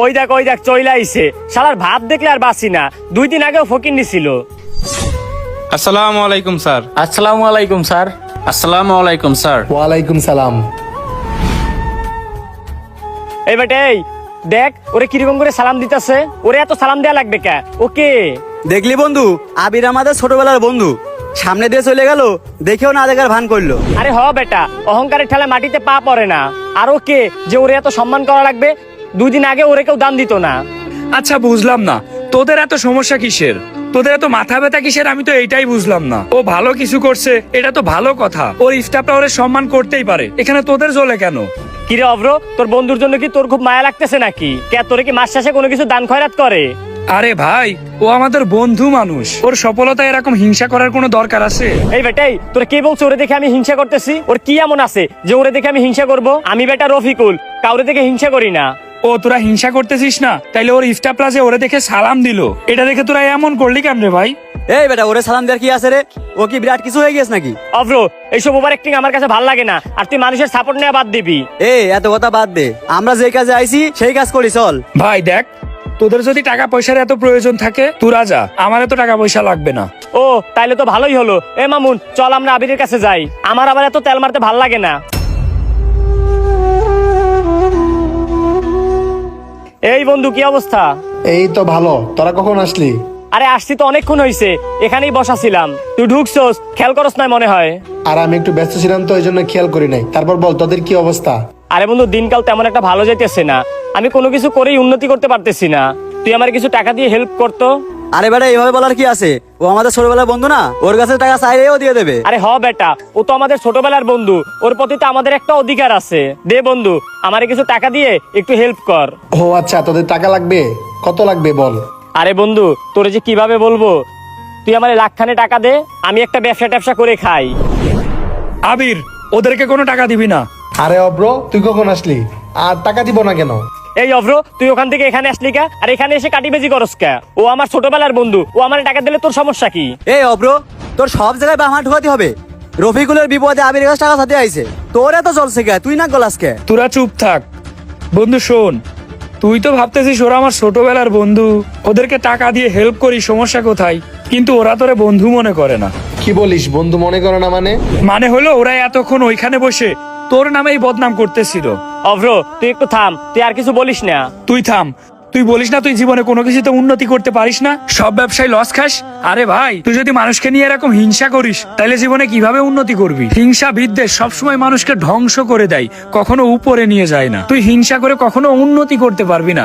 ওই দেখ চইলা আইছে। শালার ভাব দেখলে আর বাসি না, 2 দিন আগেও ফকির নিছিল। আসসালামু আলাইকুম স্যার। আসসালামু আলাইকুম স্যার। আসসালামু আলাইকুম স্যার। ওয়ালাইকুম সালাম। এই বেটা এই দেখ ওরে কিরকম করে সালাম দিতেছে। ওরে এত সালাম দেয়া লাগবে কে? ওকে দেখলি বন্ধু, আবির আমাদের ছোটবেলার বন্ধু, সামনে দিয়ে চলে গেল, দেখেও না দেখার ভান করলো। আরে হ বেটা, অহংকারের ঠেলায় মাটিতে পা পড়ে না। আর ওকে যে ওরে এত সম্মান করা লাগবে? 2 দিন আগে ওরে কেউ দান দিত না। আচ্ছা বুঝলাম না, তোদের এত সমস্যা কিসের? তোদের এত মাথা ব্যথা কিসের? আমি তো এইটাই বুঝলাম না। ও ভালো কিছু করছে, এটা তো ভালো কথা। ওর স্টাফটা ওরে সম্মান করতেই পারে, এখানে তোদের জ্বলে কেন? কিরে অভ্র, তোর বন্ধুর জন্য কি তোর খুব মায়া লাগতেছে নাকি? কে তোরে কি মাস শেষে কোনো কিছু দান খয়রাত করে? আরে ভাই, ও আমাদের বন্ধু মানুষ, ওর সফলতা এরকম হিংসা করার কোনো দরকার আছে? এই বেটাই তোরে কে বলছে ওরে দেখে আমি হিংসা করতেছি? ওর কি এমন আছে যে ওরে দেখে আমি হিংসা করব? আমি বেটা রফিকুল, কাউরে দেখে হিংসা করি না। ও তোরা হিংসা করতেছিস না? তাইলে ওর স্টাফরা যে ওরে দেখে সালাম দিল, এটা দেখে তোরা এমন করলি কেমনে ভাই? এই বেটা, ওরে সালাম দেওয়ার কি আছে রে? ও কি বিরাট কিছু হয়ে গেছে নাকি? অভ্র, এইসব ওভার অ্যাক্টিং আমার কাছে ভাল লাগে না। আর তুই মানুষের সাপোর্ট নেওয়া বাদ দিবি। এত কথা বাদ দে, আমরা যে কাজে আইছি সেই কাজ করি, চল। ভাই দেখ, তোদের যদি টাকা পয়সার এত প্রয়োজন থাকে তোরা যা, আমার এত টাকা পয়সা লাগবে না। ও তাইলে তো ভালোই হলো। এ মামুন, চল আমরা আবিরের কাছে যাই। আমার আবার এত তেল মারতে ভাল লাগে না। এই বন্ধু, কি অবস্থা? এই তো ভালো, তোরা কখন আসলি? আরে আসছি তো অনেকক্ষণ হইছে, এখানেই বসা ছিলাম। তুই ঢুকছস, খেয়াল করস নাই মনে হয়। আর আমি একটু ব্যস্ত ছিলাম তো, এই জন্য খেয়াল করি নাই। তারপর বল, তোদের কি অবস্থা? আরে বন্ধু, দিনকাল তেমন একটা ভালো যাইতেছে না। আমি কোনো কিছু করেই উন্নতি করতে পারতেছি না। তুই আমার কিছু টাকা দিয়ে হেল্প করতো। আরে বেটা, এইভাবে বলার কি আছে? ও আমাদের ছোটবেলার বন্ধু না, ওর কাছে টাকা চাইলেও দিয়ে দেবে। আরে হ বেটা, ও তো আমাদের ছোটবেলার বন্ধু, ওর প্রতি তো আমাদের একটা অধিকার আছে। দে বন্ধু, আমারে কিছু টাকা দিয়ে একটু হেল্প কর। ও আচ্ছা, তোদের টাকা লাগবে? কত লাগবে বল? আরে বন্ধু, তোরে যে কিভাবে বলবো, তুই আমার লাখখানে টাকা দে, আমি একটা ব্যবসা করে খাই। আবির, ওদেরকে কোনো টাকা দিবি না। আরে অব্র, তুই কখন আসলি? আর টাকা দিব না কেন? এই অভ্র, তুই ওখান থেকে এখানে আসলি কা? আর এখানে এসে কাটিবেজি করস কা? ও আমার ছোটবেলার বন্ধু, ও আমার টাকা দিলে তোর সমস্যা কি? এই অব্র, তোর সব জায়গায় বাহানা ঢুকাতে হবে। রফিকুলের বিপদে আবির কাছে টাকা সাথে আইছে, তোর এত জলছে কে? তুই না গলাস কে? তোরা চুপ থাক। বন্ধু শোন, তুই তো ভাবতেছিস ওরা আমার ছোটবেলার বন্ধু, ওদেরকে টাকা দিয়ে হেল্প করি, সমস্যা কোথায়? কিন্তু ওরা তোরে বন্ধু মনে করে না। কি বলিস, বন্ধু মনে করে না মানে? মানে হলো ওরা এতক্ষণ ওইখানে বসে তোর নামেই বদনাম করতেছিল। অভ্র, তুই একটু থাম, তুই আর কিছু বলিস না। তুই থাম, তুই বলিস না তুই জীবনে কোনো কিছুতে উন্নতি করতে পারিস না, সব ব্যবসায় লস খাস। আরে ভাই, তুই যদি মানুষকে নিয়ে এরকম হিংসা করিস তাহলে জীবনে কিভাবে উন্নতি করবি? হিংসা বিদ্বেষ সবসময় মানুষকে ধ্বংস করে দেয়, কখনো উপরে নিয়ে যায় না। তুই হিংসা করে কখনো উন্নতি করতে পারবি না।